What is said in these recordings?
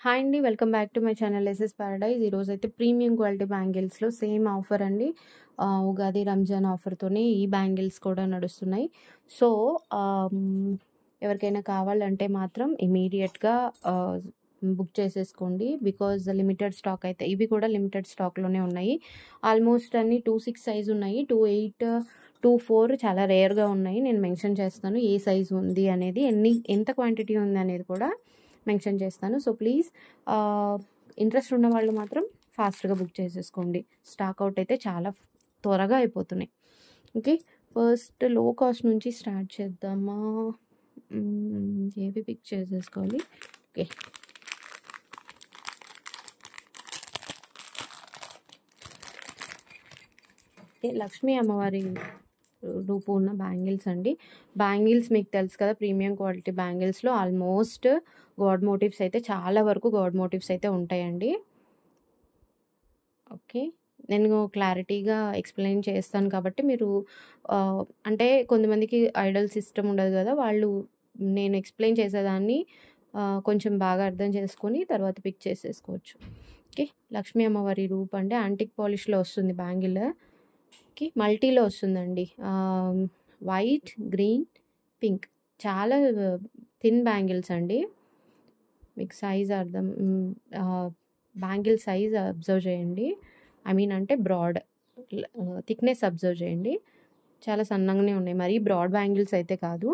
Hi అండి. Welcome back to my channel SS paradise. ఈరోజైతే premium quality బ్యాంగిల్స్‌లో same offer అండి. ఉగాది, రంజాన్ ఆఫర్‌తోనే ఈ బ్యాంగిల్స్ కూడా నడుస్తున్నాయి. సో, ఎవరికైనా కావాలంటే మాత్రం ఇమ్మీడియేట్‌గా బుక్ చేసేసుకోండి. బికాజ్ లిమిటెడ్ స్టాక్ అయితే ఇవి కూడా లిమిటెడ్ స్టాక్‌లోనే ఉన్నాయి. ఆల్మోస్ట్ అన్నీ 26 సైజ్ ఉన్నాయి. 28, 24 చాలా రేర్‌గా ఉన్నాయి. నేను మెన్షన్ చేస్తాను ఏ సైజ్ ఉంది అనేది, ఎంత క్వాంటిటీ ఉంది అనేది కూడా మెన్షన్ చేస్తాను. సో ప్లీజ్ ఇంట్రెస్ట్ ఉన్న వాళ్ళు మాత్రం ఫాస్ట్గా బుక్ చేసేసుకోండి. స్టాక్ అవుట్ అయితే చాలా త్వరగా అయిపోతున్నాయి. ఓకే, ఫస్ట్ లో కాస్ట్ నుంచి స్టార్ట్ చేద్దామా? ఏవి పిక్ చేసేసుకోవాలి? ఓకే, లక్ష్మీ అమ్మవారి రూపు ఉన్న బ్యాంగిల్స్ అండి. బ్యాంగిల్స్ మీకు తెలుసు కదా, ప్రీమియం క్వాలిటీ బ్యాంగిల్స్లో ఆల్మోస్ట్ గాడ్ మోటివ్స్ అయితే చాలా వరకు గాడ్ మోటివ్స్ అయితే ఉంటాయండి. ఓకే, నేను క్లారిటీగా ఎక్స్ప్లెయిన్ చేస్తాను కాబట్టి మీరు అంటే కొంతమందికి ఐడల్ సిస్టమ్ ఉండదు కదా, వాళ్ళు నేను ఎక్స్ప్లెయిన్ చేసేదాన్ని కొంచెం బాగా అర్థం చేసుకొని తర్వాత పిక్ చేసేసుకోవచ్చు. ఓకే, లక్ష్మీ అమ్మవారి రూప్ అంటే యాంటిక్ పాలిష్లో వస్తుంది బ్యాంగిల్. ఓకే, మల్టీలో వస్తుందండి. వైట్, గ్రీన్, పింక్, చాలా థిన్ బ్యాంగిల్స్ అండి. మీకు సైజ్ అర్థం, బ్యాంగిల్ సైజ్ అబ్జర్వ్ చేయండి. ఐ మీన్ అంటే బ్రాడ్ థిక్నెస్ అబ్జర్వ్ చేయండి. చాలా సన్నగానే ఉన్నాయి, మరీ బ్రాడ్ బ్యాంగిల్స్ అయితే కాదు.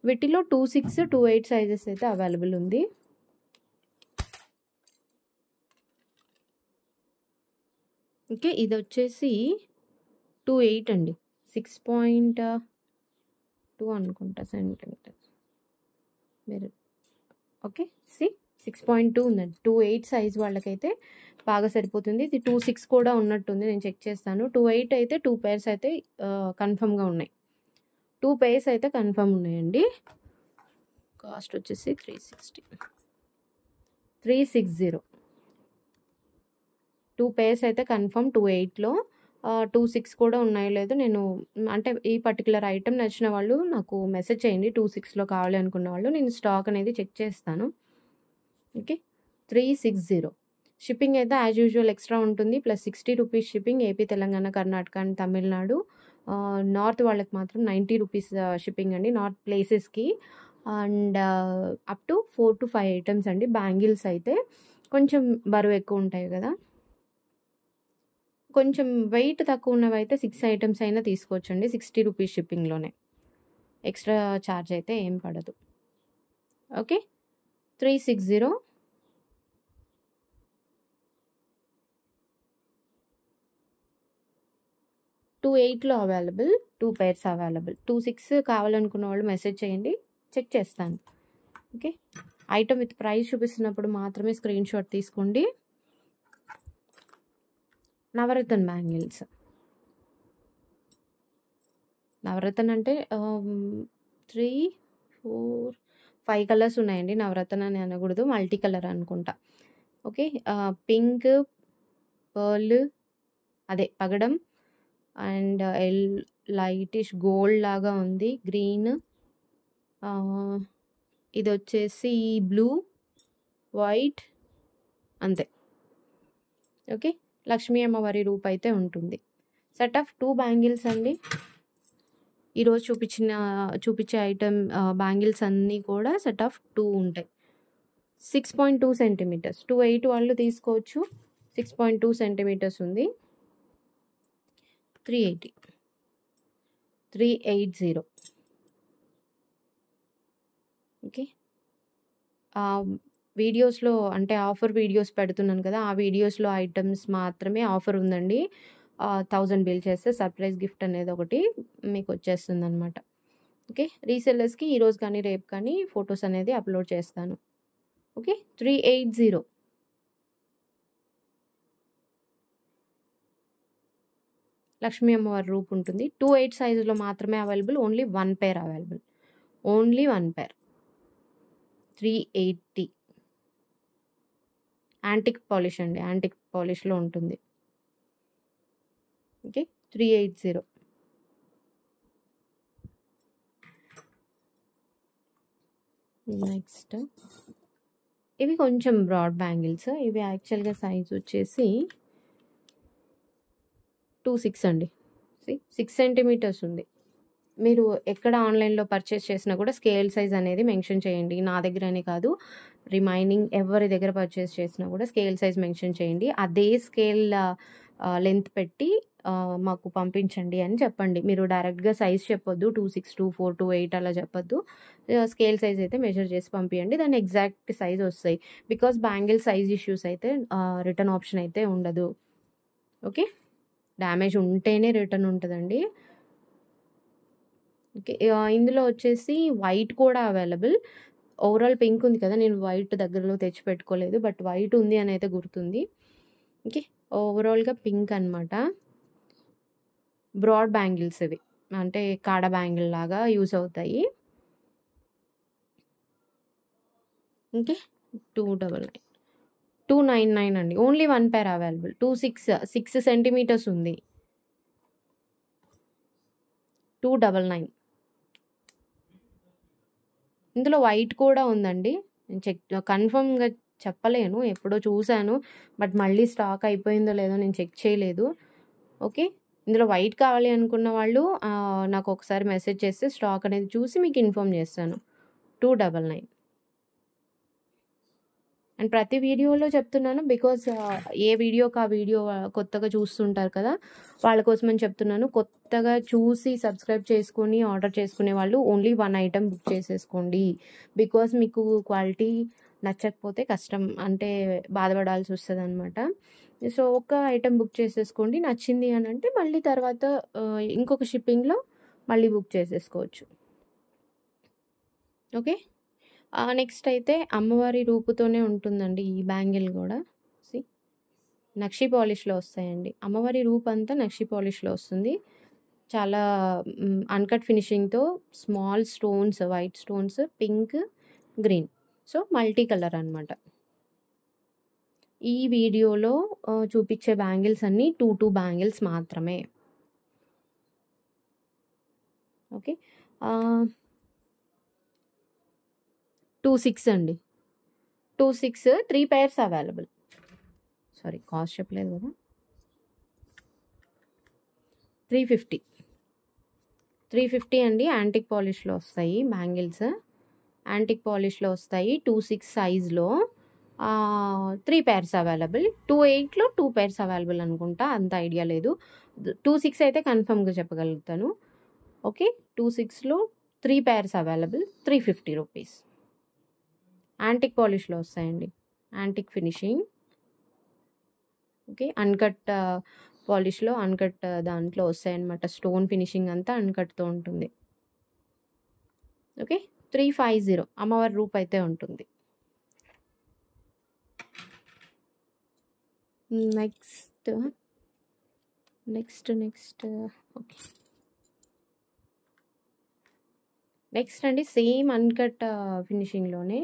వీటిలో 26, 28 సైజెస్ అయితే అవైలబుల్ ఉంది. ఓకే, ఇది వచ్చేసి 28 అండి. 6.2 అనుకుంటా సెంటీమీటర్స్. మీరు ఓకే, 6.2 ఉందండి. 28 సైజ్ వాళ్ళకైతే బాగా సరిపోతుంది. ఇది 26 కూడా ఉన్నట్టుంది, నేను చెక్ చేస్తాను. 28 అయితే 2 pairs అయితే కన్ఫర్మ్గా ఉన్నాయి. 2 pairs అయితే కన్ఫర్మ్ ఉన్నాయండి. కాస్ట్ వచ్చేసి 360. 2 pairs అయితే కన్ఫర్మ్ 28లో. 26 కూడా ఉన్నాయో లేదో నేను అంటే ఈ పర్టికులర్ ఐటెం నచ్చిన వాళ్ళు నాకు మెసేజ్ చేయండి. 26లో కావాలి అనుకున్న వాళ్ళు, నేను స్టాక్ అనేది చెక్ చేస్తాను. ఓకే, 360. షిప్పింగ్ అయితే యాజ్ యూజువల్ ఎక్స్ట్రా ఉంటుంది, plus 60 rupees shipping. AP, Telangana, Karnataka and Tamil Nadu. North వాళ్ళకి మాత్రం 90 రూపీస్ షిప్పింగ్ అండి, నార్త్ ప్లేసెస్కి. And up to 4 to 5 items అండి. బ్యాంగిల్స్ అయితే కొంచెం బరువు ఎక్కువ ఉంటాయి కదా, కొంచెం వెయిట్ తక్కువ ఉన్నవి అయితే 6 ఐటమ్స్ అయినా తీసుకోవచ్చండి. 60 రూపీస్ షిప్పింగ్లోనే, ఎక్స్ట్రా ఛార్జ్ అయితే ఏం పడదు. ఓకే, 360. 28లో అవైలబుల్, 2 pairs అవైలబుల్. 26 కావాలనుకున్న వాళ్ళు మెసేజ్ చేయండి, చెక్ చేస్తాను. ఓకే, ఐటమ్ విత్ ప్రైస్ చూపిస్తున్నప్పుడు మాత్రమే స్క్రీన్ షాట్ తీసుకోండి. నవరత్న బ్యాంగిల్స్. నవరత్న అంటే 3, 4, 5 కలర్స్ ఉన్నాయండి. నవరత్న అని అనకూడదు, మల్టీ కలర్ అనుకుంటా. ఓకే, పింక్, పర్ల్, అదే పగడం, అండ్ లైటిష్ గోల్డ్ లాగా ఉంది, గ్రీన్, ఇది వచ్చేసి బ్లూ, వైట్, అంతే. ఓకే, లక్ష్మీ అమ్మవారి రూప్ అయితే ఉంటుంది. సెట్ ఆఫ్ 2 బ్యాంగిల్స్ అండి. ఈరోజు చూపించే ఐటమ్ బ్యాంగిల్స్ అన్నీ కూడా సెట్ ఆఫ్ 2 ఉంటాయి. 6.2 సెంటీమీటర్స్. 28 వాళ్ళు తీసుకోవచ్చు. 6.2 సెంటీమీటర్స్ ఉంది. 380. ఓకే, వీడియోస్లో అంటే ఆఫర్ వీడియోస్ పెడుతున్నాను కదా, ఆ వీడియోస్లో ఐటమ్స్ మాత్రమే ఆఫర్ ఉందండి. 1000 బిల్ చేస్తే సర్ప్రైజ్ గిఫ్ట్ అనేది ఒకటి మీకు వచ్చేస్తుంది అనమాట. ఓకే, రీసెల్లర్స్కి ఈరోజు కానీ రేపు కానీ ఫొటోస్ అనేది అప్లోడ్ చేస్తాను. ఓకే, 380. లక్ష్మీ అమ్మవారి రూప్ ఉంటుంది. 28 సైజులో మాత్రమే available. Only 1 pair available. Only 1 pair. 380. Antique polish అండి, యాంటిక్ పాలిష్లో ఉంటుంది. ఓకే, 380. నెక్స్ట్ ఇవి కొంచెం బ్రాడ్ బ్యాంగిల్స్. ఇవి యాక్చువల్‌గా సైజ్ వచ్చేసి 26 అండి. 6 సెంటీమీటర్స్ ఉంది. మీరు ఎక్కడ ఆన్‌లైన్‌లో పర్చేస్ చేసినా కూడా స్కేల్ సైజ్ అనేది మెన్షన్ చేయండి. నా దగ్గరనే కాదు, రిమైనింగ్ ఎవరి దగ్గర పర్చేస్ చేసినా కూడా స్కేల్ సైజ్ మెన్షన్ చేయండి. అదే స్కేల్ లెంత్ పెట్టి మాకు పంపించండి అని చెప్పండి. మీరు డైరెక్ట్‌గా సైజ్ చెప్పొద్దు. 26, 24, 28 అలా చెప్పొద్దు. స్కేల్ సైజ్ అయితే మెజర్ చేసి పంపియండి. దాని ఎగ్జాక్ట్ సైజ్ వస్తాయి. బికాజ్ బ్యాంగిల్ సైజ్ ఇష్యూస్ అయితే రిటర్న్ ఆప్షన్ అయితే ఉండదు. ఓకే. డ్యామేజ్ ఉంటేనే రిటర్న్ ఉంటదండి. ఓకే. ఇందులో వచ్చేసి వైట్ కూడా అవైలబుల్. ఓవరాల్ పింక్ ఉంది కదా! నేను వైట్ దగ్గరలో తెచ్చిపెట్టుకోలేదు. బట్ వైట్ ఉంది అనైతే గుర్తుంది. ఓకే. ఓవరాల్‌గా పింక్ అనమాట. బ్రాడ్ బ్యాంగిల్స్ ఇవి. అంటే కాడ బ్యాంగిల్ లాగా యూజ్ అవుతాయి. ఓకే. 299 299 అండి. Only 1 pair available. 6 సెంటీమీటర్స్ ఉంది. 299 ఇందులో వైట్ కూడా ఉందండి. నేను కన్ఫర్మ్‌గా చెప్పలేను. ఎప్పుడో చూసాను. బట్ మళ్ళీ స్టాక్ అయిపోయిందో లేదో నేను చెక్ చేయలేదు. ఓకే. ఇందులో వైట్ కావాలి అనుకున్న వాళ్ళు నాకు ఒకసారి మెసేజ్ చేస్తే స్టాక్ అనేది చూసి మీకు ఇన్ఫార్మ్ చేస్తాను. 299 అండ్ ప్రతి వీడియోలో చెప్తున్నాను. బికాజ్ ఏ వీడియోకి ఆ వీడియో కొత్తగా చూస్తుంటారు కదా! వాళ్ళ కోసమని చెప్తున్నాను. కొత్తగా చూసి సబ్స్క్రైబ్ చేసుకొని ఆర్డర్ చేసుకునే వాళ్ళు ఓన్లీ 1 ఐటెమ్ బుక్ చేసేసుకోండి. బికాజ్ మీకు క్వాలిటీ నచ్చకపోతే కష్టం, అంటే బాధపడాల్సి వస్తదనమాట. సో, ఒక ఐటెమ్ బుక్ చేసేసుకోండి. నచ్చింది అనంటే మళ్ళీ తర్వాత ఇంకొక షిప్పింగ్‌లో మళ్ళీ బుక్ చేసేసుకోవచ్చు. ఓకే. నెక్స్ట్ అయితే అమ్మవారి రూపుతోనే ఉంటుందండి ఈ బ్యాంగిల్ గూడా. సీ నక్షి పాలిష్‌లో వస్తాయండి. అమ్మవారి రూపంతా నక్షి పాలిష్‌లో వస్తుంది. చాలా అన్‌కట్ ఫినిషింగ్‌తో small stones, white stones, pink, green. So, multi colour అనమాట. ఈ వీడియోలో చూపిచ్చే బ్యాంగిల్స్ అన్నీ 2 బ్యాంగిల్స్ మాత్రమే. ఓకే. 26 అండి. 26 3 పెయిర్స్ అవైలబుల్. సారీ, కాస్ట్ చెప్పలేదు కదా! 350 అండి. యాంటిక్ పాలిష్‌లో వస్తాయి బ్యాంగిల్స్. యాంటిక్ పాలిష్‌లో వస్తాయి. 26 సైజ్‌లో 3 పెయిర్స్ అవైలబుల్. 28లో 2 పెయిర్స్ అవైలబుల్ అనుకుంటా. అంత ఐడియా లేదు. 26 అయితే కన్ఫర్మ్‌గా చెప్పగలుగుతాను. ఓకే. 26లో 3 పెయిర్స్ అవైలబుల్. 350 రూపీస్. యాంటిక్ పాలిష్‌లో వస్తాయండి. Antique finishing. ఓకే. అన్‌కట్ పాలిష్‌లో అన్‌కట్ దాంట్లో వస్తాయన్నమాట. స్టోన్ ఫినిషింగ్ అంతా అన్‌కట్‌తో ఉంటుంది. ఓకే. 350 అమ్మవారి రూప్ అయితే ఉంటుంది. Next okay. నెక్స్ట్ అండి సేమ్ అన్‌కట్ ఫినిషింగ్‌లోనే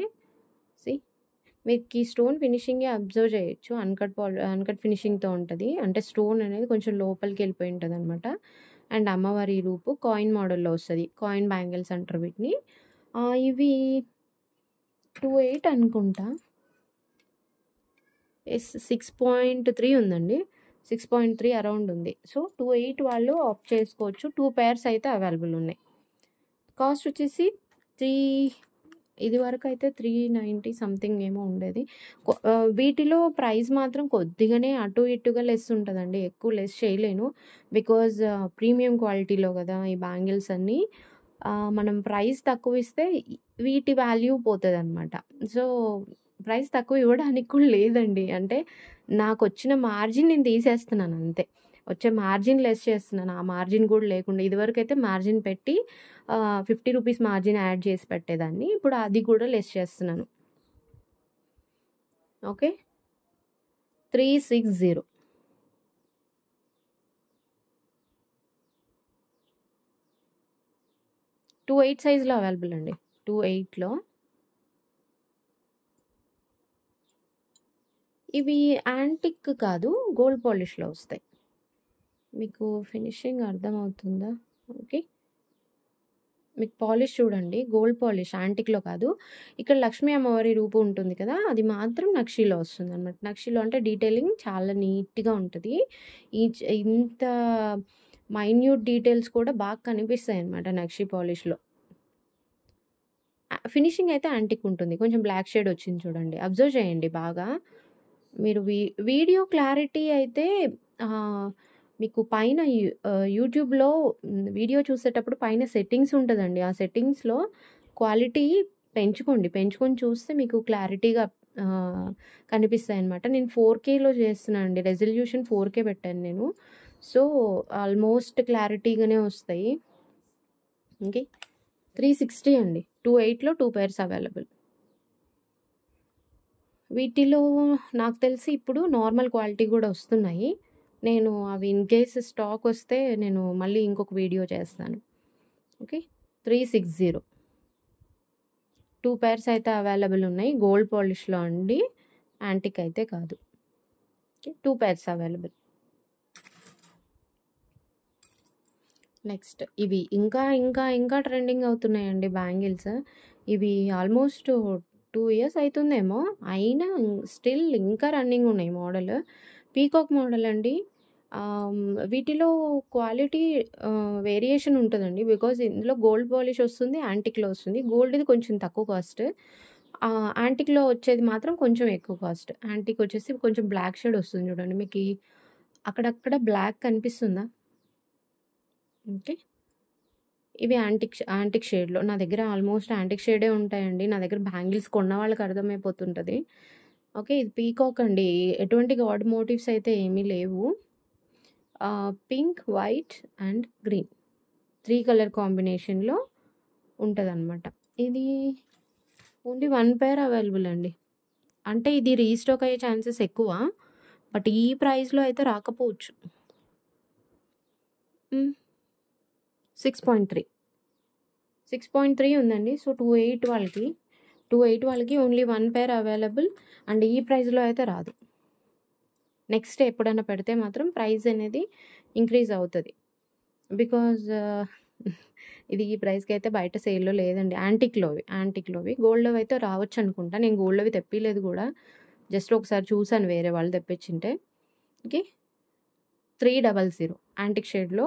మీకి స్టోన్ ఫినిషింగే అబ్జర్వ్ చేయొచ్చు. అన్‌కట్ ఫినిషింగ్‌తో ఉంటది. అంటే స్టోన్ అనేది కొంచెం లోపలికి వెళ్ళిపోయి ఉంటదనమాట. అండ్ అమ్మవారి రూపు కాయిన్ మోడల్‌లో వస్తది. కాయిన్ బ్యాంగిల్స్ అంటారు వీటిని. ఇవి 28 అనుకుంటా. 6.3 ఉందండి. 6.3 అరౌండ్ ఉంది. సో, 28 వాళ్ళు ఆప్ట్ చేసుకోవచ్చు. 2 పెయిర్స్ అయితే అవైలబుల్ ఉన్నాయి. కాస్ట్ వచ్చేసి ఇదివరకైతే 390 సంథింగ్ ఏమో ఉండేది. వీటిలో ప్రైస్ మాత్రం కొద్దిగానే అటు ఇటుగా లెస్ ఉంటదండి. ఎక్కువ లెస్ చేయలేను. బికాజ్ ప్రీమియం క్వాలిటీలో కదా ఈ బ్యాంగిల్స్ అన్నీ. మనం ప్రైస్ తక్కువ ఇస్తే వీటి వాల్యూ పోతదనమాట. సో, ప్రైస్ తక్కువ ఇవ్వడానికి కూడా లేదండి. అంటే నాకొచ్చిన మార్జిన్ నేను తీసేస్తున్నాను అంతే. వచ్చే మార్జిన్ లెస్ చేస్తున్నాను. ఆ మార్జిన్ కూడా లేకుండా ఇదివరకైతే మార్జిన్ పెట్టి 50 రూపీస్ మార్జిన్ యాడ్ చేసి పెట్టేదాన్ని. ఇప్పుడు అది కూడా లెస్ చేస్తున్నాను. ఓకే. 360 28 సైజ్‌లో అవైలబుల్ అండి. 28లో ఇవి యాంటిక్ కాదు, గోల్డ్ పాలిష్‌లో వస్తాయి. మీకు ఫినిషింగ్ అర్థమవుతుందా? ఓకే. మీకు పాలిష్ చూడండి. గోల్డ్ పాలిష్ యాంటిక్‌లో కాదు. ఇక్కడ లక్ష్మీ అమ్మవారి రూపం ఉంటుంది కదా! అది మాత్రం నక్షీలో వస్తుందనమాట. నక్షీలో అంటే డీటెయిలింగ్ చాలా నీట్‌గా ఉంటది. ఇంత మైన్యూట్ డీటెయిల్స్ కూడా బాగా కనిపిస్తాయన్నమాట నక్షి పాలిష్‌లో. ఫినిషింగ్ అయితే యాంటిక్ ఉంటుంది. కొంచెం బ్లాక్ షేడ్ వచ్చింది చూడండి. అబ్జర్వ్ చేయండి బాగా. మీరు వీడియో క్లారిటీ అయితే మీకు పైన యూట్యూబ్‌లో వీడియో చూసేటప్పుడు పైన సెట్టింగ్స్ ఉంటదండి. ఆ సెట్టింగ్స్‌లో క్వాలిటీ పెంచుకోండి. పెంచుకొని చూస్తే మీకు క్లారిటీగా కనిపిస్తాయన్నమాట. నేను 4Kలో చేస్తున్నా అండి. రెజల్యూషన్ 4K పెట్టాను నేను. సో, ఆల్మోస్ట్ క్లారిటీగానే వస్తాయి. ఓకే. 360 అండి. 28లో 2 పెయిర్స్ అవైలబుల్. వీటిలో నాకు తెలిసి ఇప్పుడు నార్మల్ క్వాలిటీ గూడా వస్తున్నాయి. నేను అవి ఇన్ కేస్ స్టాక్ వస్తే నేను మళ్ళీ ఇంకొక వీడియో చేస్తాను. ఓకే. 360 2 పెయిర్స్ అయితే అవైలబుల్ ఉన్నాయి. గోల్డ్ పాలిష్‌లో అండి. యాంటిక్ అయితే కాదు. ఓకే. 2 pairs available. నెక్స్ట్ ఇవి ఇంకా ట్రెండింగ్ అవుతున్నాయండి బ్యాంగిల్స్. ఇవి ఆల్మోస్ట్ 2 ఇయర్స్ అయితుందేమో. అయినా స్టిల్ ఇంకా రన్నింగ్ ఉన్నాయి మోడల్. పీకాక్ మోడల్ అండి. వీటిలో క్వాలిటీ వేరియేషన్ ఉంటదండి. బికాజ్ ఇందులో గోల్డ్ పాలిష్ వస్తుంది. యాంటిక్‌లో వస్తుంది. గోల్డ్‌ది కొంచెం తక్కువ కాస్ట్. యాంటిక్‌లో వచ్చేది మాత్రం కొంచెం ఎక్కువ కాస్ట్. యాంటిక్ వచ్చేసి కొంచెం బ్లాక్ షేడ్ వస్తుంది చూడండి. మీకి అక్కడక్కడ బ్లాక్ కనిపిస్తుందా? ఓకే. ఇవి యాంటిక్ షేడ్‌లో. నా దగ్గర ఆల్మోస్ట్ యాంటిక్ షేడే ఉంటాయండి. నా దగ్గర బ్యాంగిల్స్ కొన్న వాళ్ళకి అర్థమైపోతుంటది. ఓకే. ఇది పీకాక్ అండి. ఎటువంటి గాడ్ మోటివ్స్ అయితే ఏమీ లేవు. Pink, white and green 3 colour కాంబినేషన్‌లో ఉంటదనమాట. ఇది ఓన్లీ 1 పెయిర్ అవైలబుల్ అండి. అంటే ఇది రీస్టాక్ అయ్యే ఛాన్సెస్ ఎక్కువ. బట్ ఈ ప్రైస్‌లో అయితే రాకపోవచ్చు. 6.3 6.3 ఉందండి. సో, 28 వాళ్ళకి ఓన్లీ 1 పెయిర్ అవైలబుల్ అండ్ ఈ ప్రైస్‌లో అయితే రాదు. నెక్స్ట్ ఎప్పుడైనా పెడితే మాత్రం ప్రైస్ అనేది ఇంక్రీజ్ అవుతది. బికాజ్ ఇది ఈ ప్రైస్‌కి అయితే బయట సేల్‌లో లేదండి. యాంటిక్‌లోవి. గోల్డ్‌లోవి అయితే రావచ్చనుకుంటా. నేను గోల్డ్‌లోవి తెప్పియలేదు గూడా. జస్ట్ ఒకసారి చూసాను వేరే వాళ్ళు తెప్పించింటే. ఓకే. 300 యాంటిక్ షేడ్‌లో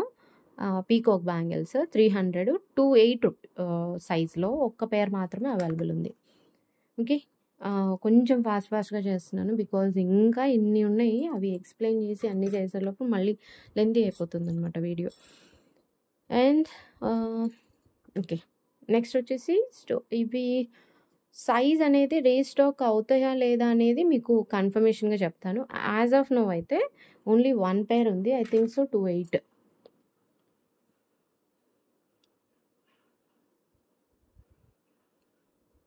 పీకాక్ బ్యాంగిల్స్ 300 28 సైజ్‌లో ఒక్క పెయిర్ మాత్రమే అవైలబుల్ ఉంది. ఓకే. కొంచెం ఫాస్ట్‌గా చేస్తున్నాను. బికాజ్ ఇంకా ఇన్ని ఉన్నాయి. అవి ఎక్స్‌ప్లెయిన్ చేసి అన్నీ చేసేలోపు మళ్ళీ లెంతీ అయిపోతుందనమాట వీడియో. And okay. నెక్స్ట్ వచ్చేసి ఇవి సైజ్ అనేది రీస్టాక్ అవుతాయా లేదా అనేది మీకు కన్ఫర్మేషన్‌గా చెప్తాను. యాస్ ఆఫ్ నౌ అయితే ఓన్లీ 1 పెయిర్ ఉంది. I think so 28.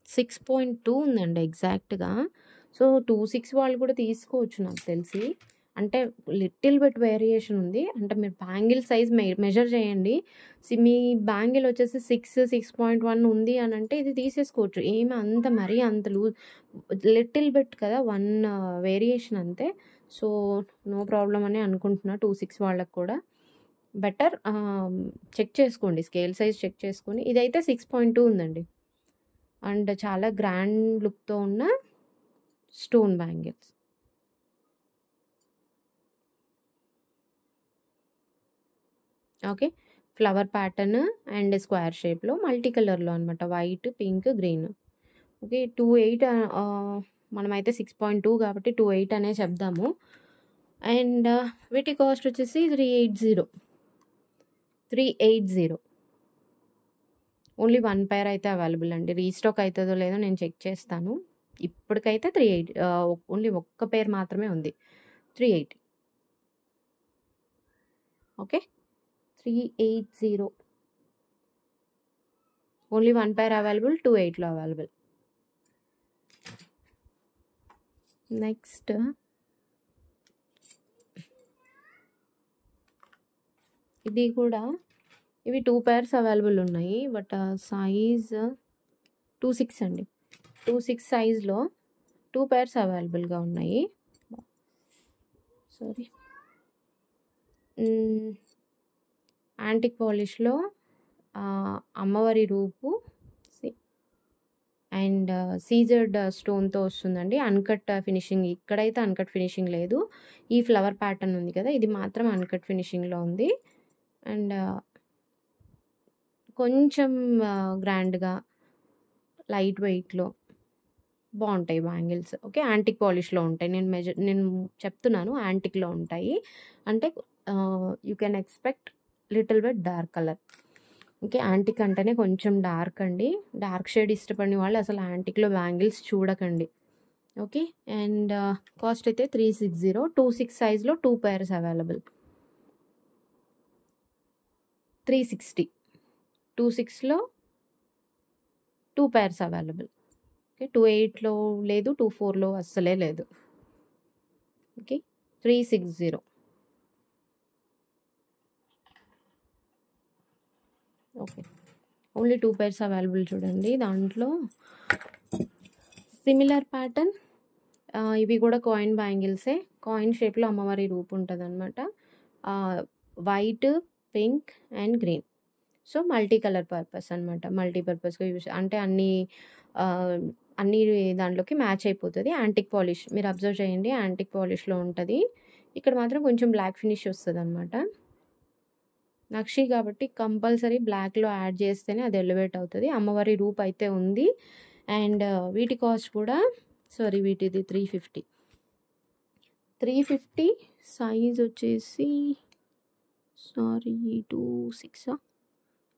$6.2 ఉందండి ఎగ్జాక్ట్‌గా. సో, 26 వాళ్ళు కూడా తీసుకోవచ్చు నాకు తెలిసి. అంటే లిటిల్ బిట్ వేరియేషన్ ఉంది. అంటే మీరు బ్యాంగిల్ సైజ్ మెజర్ చేయండి. మీ బ్యాంగిల్ వచ్చేసి 6.1 ఉంది అనంటే ఇది తీసేసుకోవచ్చు. ఏమి అంత మరీ అంత లిటిల్ బిట్ కదా! 1 వేరియేషన్ అంతే. సో, నో ప్రాబ్లమ్ అని అనుకుంటున్నా 26 వాళ్ళకి కూడా. బెటర్ చెక్ చేసుకోండి. స్కేల్ సైజ్ చెక్ చేసుకొని ఇదైతే 6.2 ఉందండి. అండ్ చాలా గ్రాండ్ లుక్‌తో ఉన్న stone bangles. Okay. Flower pattern and square షేప్‌లో మల్టీ కలర్‌లో అనమాట. White, pink, green. ఓకే. 28 మనమైతే 6.2 కాబట్టి 28 అనే చెప్దాము. అండ్ వీటి కాస్ట్ వచ్చేసి 380. ఓన్లీ 1 పెయిర్ అయితే అవైలబుల్ అండి. రీస్టాక్ అయితదో లేదో నేను చెక్ చేస్తాను. ఇప్పటికైతే ఓన్లీ ఒక్క పెయిర్ మాత్రమే ఉంది. 380. ఓకే. 380. Only 1 pair available. 28లో అవైలబుల్. నెక్స్ట్ ఇది కూడా ఇవి 2 పెయిర్స్ అవైలబుల్ ఉన్నాయి. బట్ సైజ్ 26 అండి. 26 సైజ్‌లో 2 పెయిర్స్ అవైలబుల్‌గా ఉన్నాయి. సారీ. యాంటిక్ పాలిష్‌లో అమ్మవారి రూపు అండ్ సీజర్డ్ స్టోన్‌తో వస్తుందండి. అన్‌కట్ ఫినిషింగ్ ఇక్కడైతే అన్‌కట్ ఫినిషింగ్ లేదు. ఈ ఫ్లవర్ ప్యాటర్న్ ఉంది కదా! ఇది మాత్రం అన్‌కట్ ఫినిషింగ్‌లో ఉంది. అండ్ కొంచెం గ్రాండ్‌గా లైట్ వెయిట్‌లో బావుంటాయి బ్యాంగిల్స్. ఓకే. యాంటిక్ పాలిష్‌లో ఉంటాయి. నేను చెప్తున్నాను యాంటిక్‌లో ఉంటాయి. అంటే you can expect little bit dark colour. Okay. Antique అంటేనే కొంచెం డార్క్ అండి. డార్క్ షేడ్ ఇష్టపడిన వాళ్ళు అసలు యాంటిక్‌లో బ్యాంగిల్స్ చూడకండి. ఓకే. అండ్ కాస్ట్ అయితే 360. 26 సైజ్‌లో 2 పెయిర్స్ అవైలబుల్. 360. 26లో 2 పెయిర్స్ అవైలబుల్. ఓకే. 28లో లేదు. 24లో అస్సలే లేదు. Okay. 360. Okay. Only 2 pairs available చూడండి. దాంట్లో సిమిలర్ ప్యాటర్న్ ఇవి కూడా కాయిన్ బ్యాంగిల్సే. కాయిన్ షేప్‌లో అమ్మవారి రూపు ఉంటదనమాట. White, pink and green. So, multi colour purpose అనమాట. మల్టీపర్పస్‌గా అంటే అన్ని దాంట్లోకి మ్యాచ్ అయిపోతది. యాంటిక్ పాలిష్ మీరు అబ్జర్వ్ చేయండి. యాంటిక్ పాలిష్‌లో ఉంటది. ఇక్కడ మాత్రం కొంచెం బ్లాక్ ఫినిష్ వస్తదనమాట. నక్షి కాబట్టి కంపల్సరీ బ్లాక్‌లో యాడ్ చేస్తేనే అది ఎలివేట్ అవుతది. అమ్మవారి రూప్ అయితే ఉంది. అండ్ వీటి కాస్ట్ కూడా వీటిది 350. 350 సైజ్ వచ్చేసి 26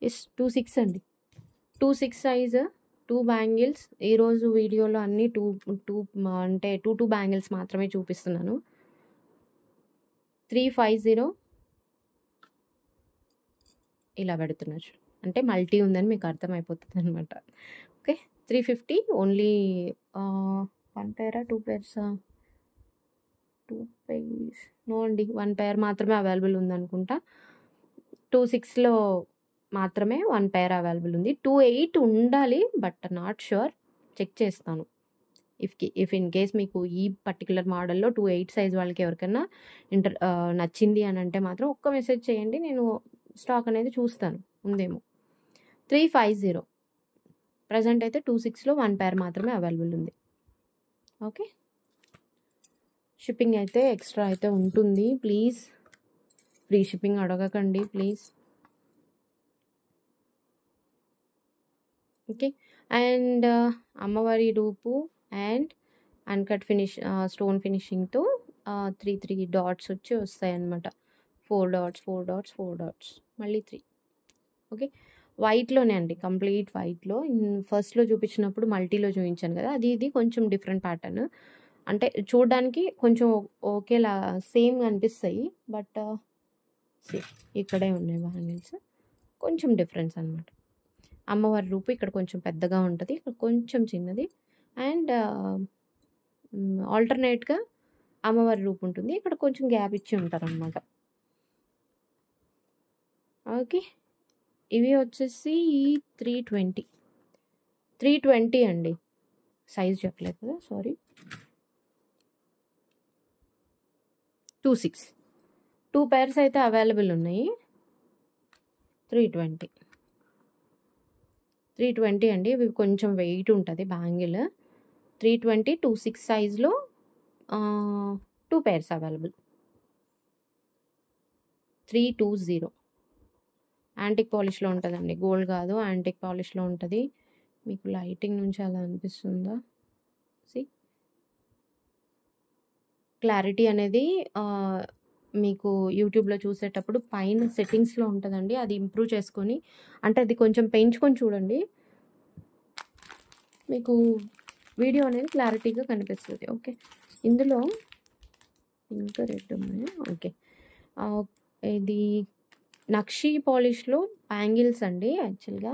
యెస్ 26 అండి. 26 సైజ్ 2 బ్యాంగిల్స్. ఈరోజు వీడియోలో అన్నీ 2 బ్యాంగిల్స్ మాత్రమే చూపిస్తున్నాను. 350 ఇలా పెడుతున్నారు. అంటే మల్టీ ఉందని మీకు అర్థమైపోతదనమాట. ఓకే. 350 ఓన్లీ 1 పెయిరా? 2 పెయిర్సా? 2 పెయిర్స్ నో అండి. 1 పెయిర్ మాత్రమే అవైలబుల్ ఉందనుకుంటా. 26లో మాత్రమే 1 పెయిర్ అవైలబుల్ ఉంది. 28 ఉండాలి. But not sure. చెక్ చేస్తాను. ఇఫ్ ఇన్ కేస్ మీకు ఈ పర్టిక్యులర్ మోడల్‌లో 28 సైజ్ వాళ్ళకి ఎవరికైనా నచ్చింది అనంటే మాత్రం ఒక్క మెసేజ్ చేయండి. నేను స్టాక్ అనేది చూస్తాను ఉందేమో. 350 ప్రెజెంట్ అయితే 26లో 1 పెయిర్ మాత్రమే అవైలబుల్ ఉంది. ఓకే. షిప్పింగ్ అయితే ఎక్స్ట్రా అయితే ఉంటుంది. ప్లీజ్ ఫ్రీ షిప్పింగ్ అడగకండి ప్లీజ్. ఓకే. అండ్ అమ్మవారి రూపు అండ్ అన్‌కట్ స్టోన్ ఫినిషింగ్‌తో 3 డాట్స్ వస్తాయన్నమాట. 4 డాట్స్, 4 డాట్స్, 4 డాట్స్ మళ్ళీ 3. ఓకే. వైట్‌లోనే అండి. కంప్లీట్ వైట్‌లో. ఫస్ట్‌లో చూపించినప్పుడు మల్టీలో చూయించాను కదా! ఇది కొంచెం డిఫరెంట్ ప్యాటర్న్. అంటే చూడడానికి కొంచెం ఒకేలా సేమ్‌గా అనిపిస్తాయి. బట్ ఇక్కడే ఉన్నాయి బ్యాంగిల్స్. కొంచెం డిఫరెన్స్ అనమాట. అమ్మవారి రూపు ఇక్కడ కొంచెం పెద్దగా ఉంటది. ఇక్కడ కొంచెం చిన్నది. అండ్ ఆల్టర్‌నేట్‌గా అమ్మవారి రూపు ఉంటుంది. ఇక్కడ కొంచెం గ్యాప్ ఇచ్చి ఉంటారనమాట. ఓకే. ఇవి వచ్చేసి 320. 320 అండి. సైజ్ చెప్పలేదు కదా! 26. 2 పెయిర్స్ అయితే అవైలబుల్ ఉన్నాయి. 320. 320 అండి. ఇవి కొంచెం వెయిట్ ఉంటది బ్యాంగిల్. 320, 26 సైజ్‌లో 2 పెయిర్స్ అవైలబుల్. 320. యాంటిక్ పాలిష్‌లో ఉంటదండి. గోల్డ్ కాదు. యాంటిక్ పాలిష్‌లో ఉంటది. మీకు లైటింగ్ నుంచి అలా అనిపిస్తుందా? క్లారిటీ అనేది మీకు యూట్యూబ్‌లో చూసేటప్పుడు పైన సెట్టింగ్స్‌లో ఉంటదండి. అది ఇంప్రూవ్ చేసుకొని అంటే అది కొంచెం పెంచుకొని చూడండి. మీకు వీడియో అనేది క్లారిటీగా కనిపిస్తది. ఓకే. ఇందులో ఇంకా రెడ్ ఉన్నాయి. ఓకే. ఇది నక్షి పాలిష్‌లో బ్యాంగిల్స్ అండి యాక్చువల్‌గా.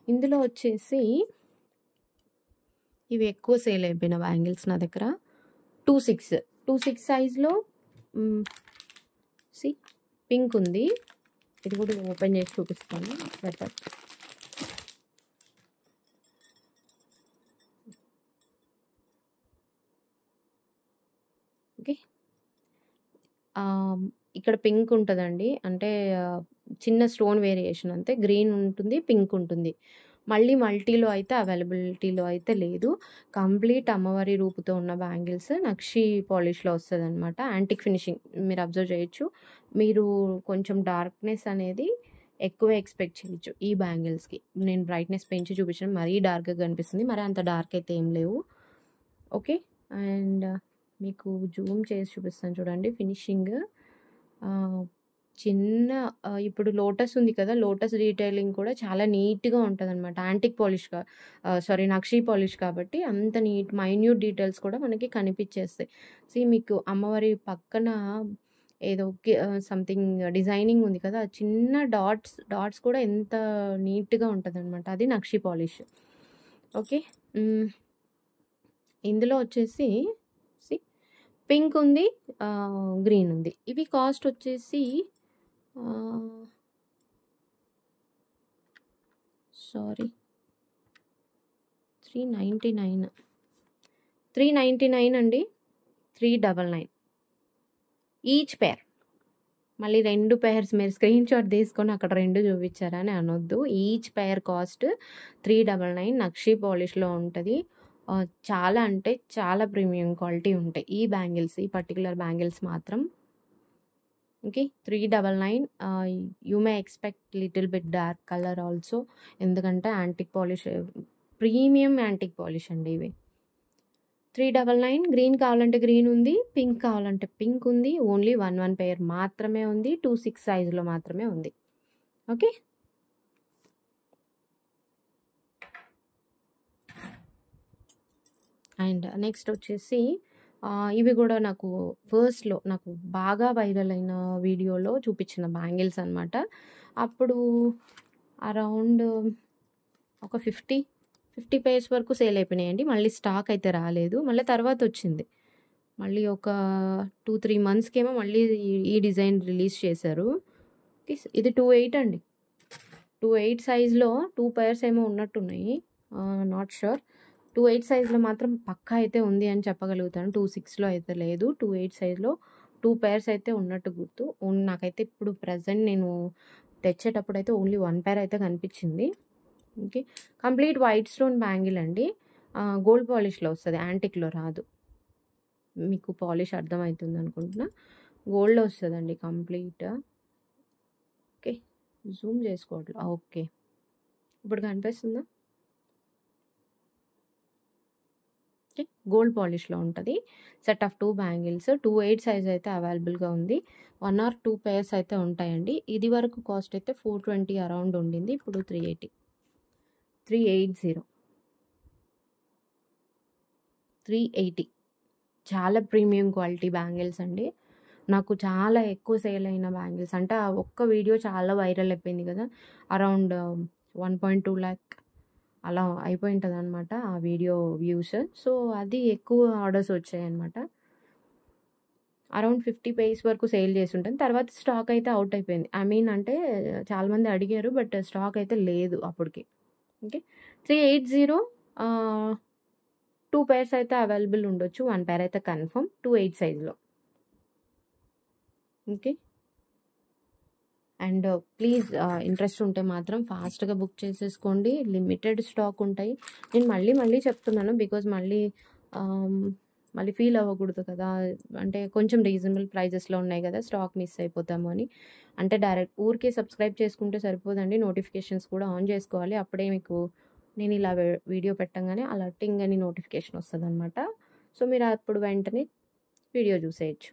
ఇందులో వచ్చేసి ఇవి ఎక్కువ సేల్ అయిపోయిన బ్యాంగిల్స్ నా దగ్గర. 26 సైజ్‌లో పింక్ ఉంది. ఇది కూడా ఓపెన్ చేసి చూపిస్తాను. బెటర్. ఓకే. ఇక్కడ పింక్ ఉంటదండి. అంటే చిన్న స్టోన్ వేరియేషన్ అంతే. గ్రీన్ ఉంటుంది, పింక్ ఉంటుంది. మళ్ళీ మల్టీలో అయితే అవైలబిలిటీలో అయితే లేదు. కంప్లీట్ అమ్మవారి రూపుతో ఉన్న బ్యాంగిల్స్ నక్షి పాలిష్‌లో వస్తదనమాట. యాంటిక్ ఫినిషింగ్ మీరు అబ్జర్వ్ చేయొచ్చు. మీరు కొంచెం డార్క్‌నెస్ అనేది ఎక్కువే ఎక్స్‌పెక్ట్ చేయొచ్చు ఈ బ్యాంగిల్స్‌కి. నేను బ్రైట్‌నెస్ పెంచి చూపించాను. మరీ డార్క్‌గా కనిపిస్తుంది. మరి అంత డార్క్ అయితే ఏం లేవు. ఓకే. అండ్ మీకు జూమ్ చేసి చూపిస్తాను చూడండి ఫినిషింగ్. ఆహ్, చిన్న ఇప్పుడు లోటస్ ఉంది కదా! లోటస్ డీటెయిలింగ్ కూడా చాలా నీట్‌గా ఉంటదనమాట. యాంటిక్ పాలిష్‌గా సారీ నక్షి పాలిష్ కాబట్టి అంత మైన్యూట్ డీటెయిల్స్ కూడా మనకి కనిపిచ్చేస్తాయి. మీకు అమ్మవారి పక్కన ఏదో సంథింగ్ డిజైనింగ్ ఉంది కదా! ఆ చిన్న డాట్స్ కూడా ఎంత నీట్‌గా ఉంటదనమాట. అది నక్షి పాలిష్. ఓకే. ఇందులో వచ్చేసి సి పింక్ ఉంది, గ్రీన్ ఉంది. ఇవి కాస్ట్ వచ్చేసి ఆహ్, సారీ 399 399 అండి. 399 ఈచ్ పెయిర్. మళ్ళీ 2 పెయిర్స్ మీరు స్క్రీన్‌షాట్ తీసుకొని అక్కడ 2 చూపించారని అనొద్దు. ఈచ్ పెయిర్ కాస్ట్ 399 నక్షి పాలిష్‌లో ఉంటది. చాలా అంటే చాలా ప్రీమియం క్వాలిటీ ఉంటాయి. ఈ బ్యాంగిల్స్, ఈ పర్టిక్యులర్ బ్యాంగిల్స్ మాత్రం. Okay. 399 you may expect little bit dark colour also. ఎందుకంటే antique polish premium antique polish అండి ఇవి. 399 గ్రీన్ కావాలంటే గ్రీన్ ఉంది. పింక్ కావాలంటే పింక్ ఉంది. ఓన్లీ 1 పెయిర్ మాత్రమే ఉంది. 26 సైజ్‌లో మాత్రమే ఉంది. ఓకే. అండ్ నెక్స్ట్ వచ్చేసి ఇవి కూడా నాకు ఫస్ట్‌లో నాకు బాగా వైరల్ అయిన వీడియోలో చూపించిన బ్యాంగిల్స్ అనమాట. అప్పుడు అరౌండ్ ఒక 50 పెయిర్స్ వరకు సేల్ అయిపోయినాయండి. మళ్ళీ స్టాక్ అయితే రాలేదు. మళ్ళీ తర్వాత వచ్చింది. మళ్ళీ ఒక 2-3 మంత్స్‌కేమో మళ్ళీ ఈ డిజైన్ రిలీజ్ చేశారు. ఇది 28 అండి. 28 సైజ్‌లో 2 పెయిర్స్ ఏమో ఉన్నట్టున్నాయి. Not sure. 28 సైజ్‌లో మాత్రం పక్కా అయితే ఉంది అని చెప్పగలుగుతాను. 26లో అయితే లేదు. 28 సైజ్‌లో 2 పెయిర్స్ అయితే ఉన్నట్టు గుర్తు. నాకైతే ఇప్పుడు ప్రెజెంట్ నేను తెచ్చేటప్పుడైతే ఓన్లీ 1 పెయిర్ అయితే కనిపించింది. Okay. Complete white stone bangle అండి. గోల్డ్ పాలిష్‌లో వస్తది. యాంటిక్‌లో రాదు. మీకు పాలిష్ అర్థమవుతుంది అనుకుంటున్నా. గోల్డ్‌లో వస్తదండి కంప్లీట్. ఓకే. జూమ్ చేసుకోవట్లే. ఓకే. ఇప్పుడు కనిపిస్తుందా? ఓకే. గోల్డ్ పాలిష్‌లో ఉంటది. సెట్ ఆఫ్ 2 బ్యాంగిల్స్ 28 సైజ్ అయితే అవైలబుల్‌గా ఉంది. 1 ఆర్ 2 పెయిర్స్ అయితే ఉంటాయండి. ఇది వరకు కాస్ట్ అయితే 420 అరౌండ్ ఉండింది. ఇప్పుడు 380. 380 చాలా ప్రీమియం క్వాలిటీ బ్యాంగిల్స్ అండి. నాకు చాలా ఎక్కువ సేల్ అయిన బ్యాంగిల్స్ అంటే ఆ ఒక్క వీడియో చాలా వైరల్ అయిపోయింది కదా! అరౌండ్ 1.2 లాక్ అలా అయిపోయి ఉంటదనమాట ఆ వీడియో వ్యూస్. సో, అది ఎక్కువ ఆర్డర్స్ వచ్చాయన్నమాట. అరౌండ్ 50 పెయిర్స్ వరకు సేల్ చేసుంటాను. తర్వాత స్టాక్ అయితే ఔట్ అయిపోయింది. ఐ మీన్ అంటే చాలామంది అడిగారు. బట్ స్టాక్ అయితే లేదు అప్పటికి. ఓకే. 380 2 పెయిర్స్ అయితే అవైలబుల్ ఉండొచ్చు. 1 పెయిర్ అయితే కన్ఫర్మ్ 28 సైజ్‌లో. ఓకే. అండ్ ప్లీజ్ ఇంట్రెస్ట్ ఉంటే మాత్రం ఫాస్ట్‌గా బుక్ చేసేసుకోండి. లిమిటెడ్ స్టాక్ ఉంటాయి. నేను మళ్ళీ చెప్తున్నాను. బికాజ్ మళ్ళీ ఫీల్ అవ్వకూడదు కదా! అంటే కొంచెం రీజనబుల్ ప్రైజెస్‌లో ఉన్నాయి కదా! స్టాక్ మిస్ అయిపోతాము అని. అంటే డైరెక్ట్ ఊరికే సబ్స్క్రైబ్ చేసుకుంటే సరిపోదండి. నోటిఫికేషన్స్ కూడా ఆన్ చేసుకోవాలి. అప్పుడే మీకు నేను ఇలా వీడియో పెట్టంగానే అలా టింగ్ అని నోటిఫికేషన్ వస్తదనమాట. సో, మీరు అప్పుడు వెంటనే వీడియో చూసేయొచ్చు.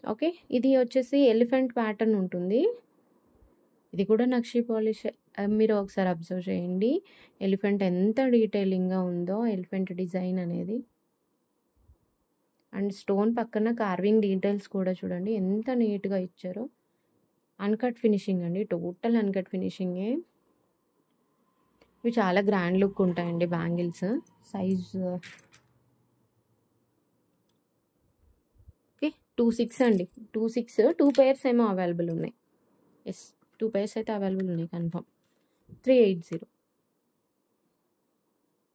ఓకే. ఇది వచ్చేసి ఎలిఫెంట్ ప్యాటర్న్ ఉంటుంది. ఇది కూడా నక్షి పాలిషే. మీరు ఒకసారి అబ్జర్వ్ చేయండి. ఎలిఫెంట్ ఎంత డీటెయిలింగ్‌గా ఉందో ఎలిఫెంట్ డిజైన్ అనేది. అండ్ స్టోన్ పక్కన కార్వింగ్ డీటెయిల్స్ కూడా చూడండి ఎంత నీట్‌గా ఇచ్చారో. అన్‌కట్ ఫినిషింగ్ అండి. టోటల్ అన్‌కట్ ఫినిషింగే. ఇవి చాలా గ్రాండ్ లుక్ ఉంటాయండి బ్యాంగిల్స్. Size okay. 26 అండి. 26 2 పెయిర్స్ ఏమో అవైలబుల్ ఉన్నాయి. యెస్. 2 పెయిర్స్ అయితే అవైలబుల్ ఉన్నాయి కన్ఫర్మ్. 380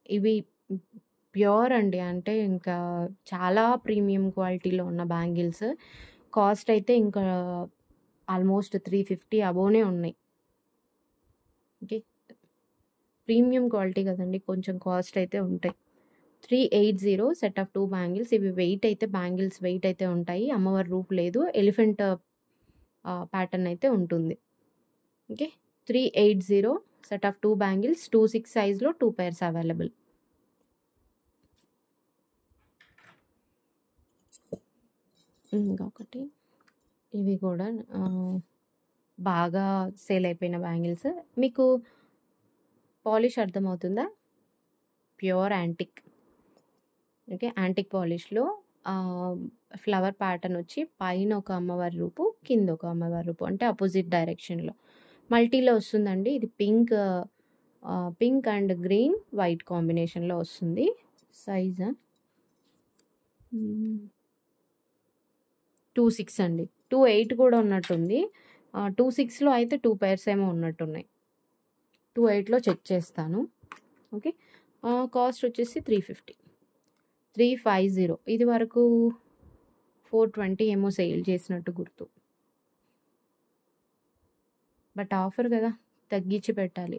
ఇవి ప్యూర్ అండి. అంటే ఇంకా చాలా ప్రీమియం క్వాలిటీలో ఉన్న బ్యాంగిల్స్. కాస్ట్ అయితే ఇంకా ఆల్మోస్ట్ 350 అబోనే ఉన్నాయి. ఓకే. ప్రీమియం క్వాలిటీ కదండీ! కొంచెం కాస్ట్ అయితే ఉంటాయి. 380 సెట్ ఆఫ్ 2 బ్యాంగిల్స్. ఇవి బ్యాంగిల్స్ వెయిట్ అయితే ఉంటాయి. అమ్మవారి రూపు లేదు. ఎలిఫెంట్ ప్యాటర్న్ అయితే ఉంటుంది. ఓకే. 380 సెట్ ఆఫ్ 2 బ్యాంగిల్స్ 26 సైజ్‌లో 2 పెయిర్స్ అవైలబుల్. ఇంకొకటి ఇవి కూడా బాగా సేల్ అయిపోయిన బ్యాంగిల్స్. మీకు పాలిష్ అర్థమవుతుందా? Pure antique. ఓకే. యాంటిక్ పాలిష్‌లో ఫ్లవర్ ప్యాటర్న్ వచ్చి పైన ఒక అమ్మవారి రూపు, కింద ఒక అమ్మవారి రూపు. అంటే అపోజిట్ డైరెక్షన్‌లో. మల్టీలో వస్తుందండి. ఇది పింక్ అండ్ గ్రీన్, వైట్ కాంబినేషన్‌లో వస్తుంది. సైజా 26 అండి. 28 కూడా ఉన్నట్టుంది. 26లో అయితే 2 పెయిర్స్ ఏమో ఉన్నట్టున్నాయి. 28లో చెక్ చేస్తాను. ఓకే. కాస్ట్ వచ్చేసి 350. 350. ఇది వరకు 420 ఏమో సేల్ చేసినట్టు గుర్తు. బట్ ఆఫర్ కదా! తగ్గించి పెట్టాలి.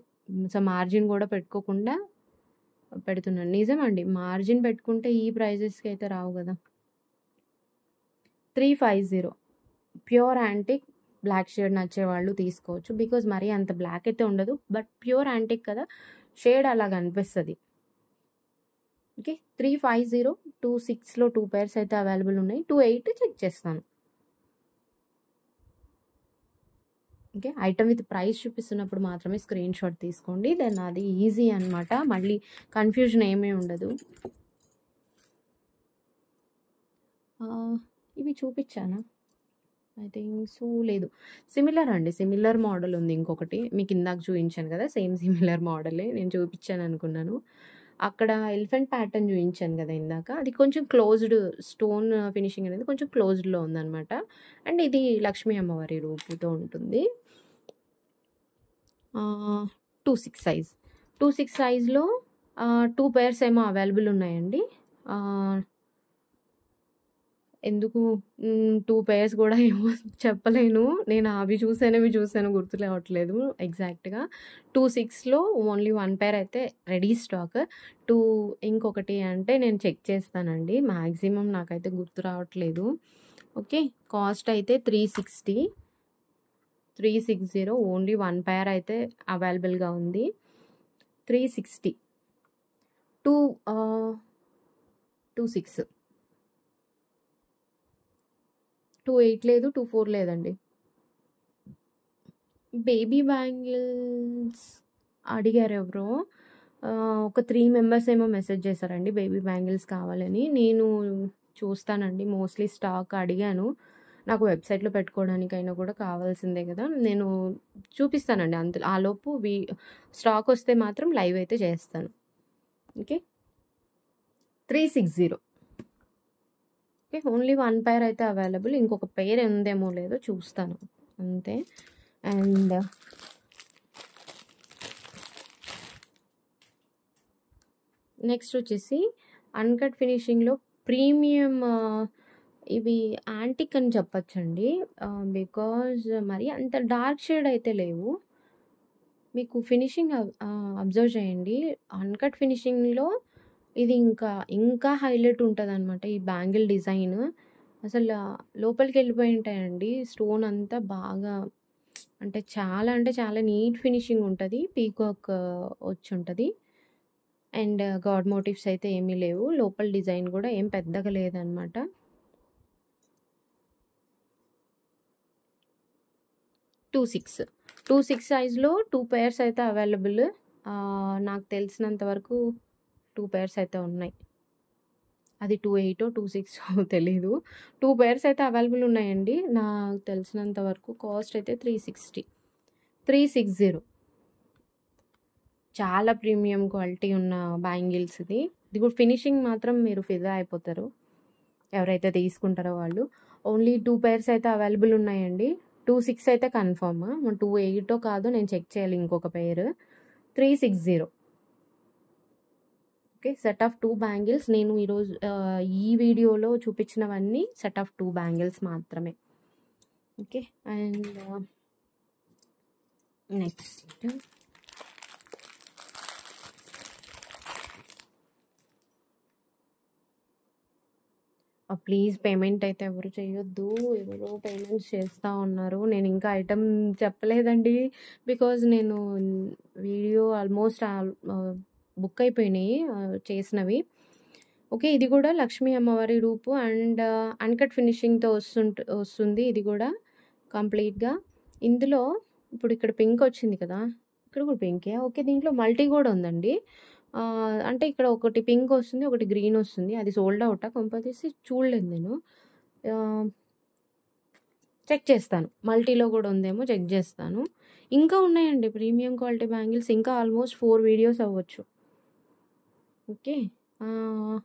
సో, మార్జిన్ కూడా పెట్టుకోకుండా పెడుతున్నాను. నిజమండి. మార్జిన్ పెట్టుకుంటే ఈ ప్రైజెస్‌కి అయితే రావు కదా! 350 ప్యూర్ యాంటిక్ బ్లాక్ షేడ్ నచ్చేవాళ్ళు తీసుకోవచ్చు. బికాజ్ మరీ అంత బ్లాక్ అయితే ఉండదు. బట్ ప్యూర్ యాంటిక్ కదా! షేడ్ అలా కనిపిస్తది. ఓకే. 350 26లో 2 పెయిర్స్ అయితే అవైలబుల్ ఉన్నాయి. 28 చెక్ చేస్తాను. ఓకే. ఐటమ్ విత్ ప్రైస్ చూపిస్తున్నప్పుడు మాత్రమే స్క్రీన్‌షాట్ తీసుకోండి. దెన్ అది ఈజీ అనమాట. మళ్ళీ కన్‌ఫ్యూజన్ ఏమీ ఉండదు. ఇవి చూపిచ్చానా? ఐ థింక్ సో లేదు. సిమిలర్ అండి. సిమిలర్ మోడల్ ఉంది ఇంకొకటి. మీకు ఇందాక చూయించాను కదా! సేమ్ సిమిలర్ మోడలే. నేను చూపిచ్చాననుకున్నాను. అక్కడ ఎలిఫెంట్ ప్యాటర్న్ చూయించాను కదా ఇందాక. అది కొంచెం క్లోజ్డ్ స్టోన్ ఫినిషింగ్ అనేది కొంచెం క్లోజ్డ్‌లో ఉందనమాట. అండ్ ఇది లక్ష్మీ అమ్మవారి రూపుతో ఉంటుంది. 26 సైజ్. 26 సైజ్‌లో 2 పెయిర్స్ ఏమో అవైలబుల్ ఉన్నాయండి. ఎందుకు 2 పెయిర్స్ కూడా ఏమో చెప్పలేను. నేను అవి చూసాను గుర్తు రావట్లేదు ఎగ్జాక్ట్‌గా. 26లో ఓన్లీ 1 పెయిర్ అయితే రెడీ స్టాక్. 2 ఇంకొకటి అంటే నేను చెక్ చేస్తానండి. మాక్సిమం నాకైతే గుర్తు రావట్లేదు. ఓకే. కాస్ట్ అయితే 360. 360 ఓన్లీ 1 పెయిర్ అయితే అవైలబుల్‌గా ఉంది. 360. 26. 28 లేదు. 24 లేదండి. బేబీ బ్యాంగిల్స్ అడిగారు ఎవరో. ఒక 3 మెంబర్స్ ఏమో మెసేజ్ చేశారండి బేబీ బ్యాంగిల్స్ కావాలని. నేను చూస్తానండి. మోస్ట్‌లీ స్టాక్ అడిగాను. నాకు వెబ్‌సైట్‌లో పెట్టుకోవడానికైనా కూడా కావాల్సిందే కదా! నేను చూపిస్తానండి. ఆలోపు స్టాక్ వస్తే మాత్రం లైవ్ అయితే చేస్తాను. ఓకే. 360. ఓకే. ఓన్లీ 1 పెయిర్ అయితే అవైలబుల్. ఇంకొక పెయిర్ ఉందేమో లేదో చూస్తాను. అంతే. అండ్ నెక్స్ట్ వచ్చేసి అన్‌కట్ ఫినిషింగ్‌లో ప్రీమియం ఇవి యాంటిక్ అని చెప్పొచ్చండి. బికాజ్ మరి అంత డార్క్ షేడ్ అయితే లేవు. మీకు ఫినిషింగ్ అబ్జర్వ్ చేయండి. అన్‌కట్ ఫినిషింగ్‌లో ఇది ఇంకా హైలైట్ ఉంటదనమాట. ఈ బ్యాంగిల్ డిజైన్ అసలు లోపలికెళ్ళిపోయి ఉంటాయండి. స్టోన్ అంతా బాగా అంటే చాలా నీట్ ఫినిషింగ్ ఉంటది. పీకాక్ వచ్చుంటది. అండ్ గాడ్ మోటివ్స్ అయితే ఏమీ లేవు. లోపల డిజైన్ కూడా ఏం పెద్దగా లేదనమాట. టూ సిక్స్ సైజ్‌లో 2 పెయిర్స్ అయితే అవైలబుల్. నాకు తెలిసినంత వరకు 2 పెయిర్స్ అయితే ఉన్నాయి. అది 28 26 తెలీదు. 2 పెయిర్స్ అయితే అవైలబుల్ ఉన్నాయండి. నాకు తెలిసినంత వరకు కాస్ట్ అయితే 360. 360. చాలా ప్రీమియం క్వాలిటీ ఉన్న బ్యాంగిల్స్ ఇది. ఇది కూడా ఫినిషింగ్ మాత్రం మీరు ఫిదా అయిపోతారు. ఎవరైతే తీసుకుంటారో వాళ్ళు. ఓన్లీ 2 పెయిర్స్ అయితే అవైలబుల్ ఉన్నాయండి. 26 అయితే కన్ఫర్మ్. 28 కాదో నేను చెక్ చేయాలి ఇంకొక pair. 360. Okay. Set of 2 bangles నేను ఈరోజు ఈ వీడియోలో చూపించినవన్నీ సెట్ ఆఫ్ 2 బ్యాంగిల్స్ మాత్రమే. Okay. And next please payment అయితే ఎవరు చేయొద్దు. ఎవరో పేమెంట్స్ చేస్తా ఉన్నారు. నేను ఇంకా ఐటెమ్ చెప్పలేదండి. బికాజ్ నేను వీడియో ఆల్మోస్ట్ బుక్ అయిపోయినాయి చేసినవి. ఓకే. ఇది కూడా లక్ష్మీ అమ్మవారి రూపు అండ్ అన్‌కట్ ఫినిషింగ్‌తో వస్తుంది ఇది కూడా కంప్లీట్‌గా. ఇందులో ఇప్పుడు ఇక్కడ పింక్ వచ్చింది కదా! ఇక్కడ కూడా పింకే. ఓకే. దీంట్లో మల్టీ కూడా ఉందండి. అంటే ఇక్కడ ఒకటి పింక్ వస్తుంది. ఒకటి గ్రీన్ వస్తుంది. అది సోల్డ్ ఔటా కొంపదీసి చూడలేదు నేను. ఆహ్, చెక్ చేస్తాను. మల్టీలో కూడా ఉందేమో చెక్ చేస్తాను. ఇంకా ఉన్నాయండి ప్రీమియం క్వాలిటీ బ్యాంగిల్స్. ఇంకా ఆల్మోస్ట్ 4 వీడియోస్ అవ్వచ్చు. ఓకే. ఆహ్,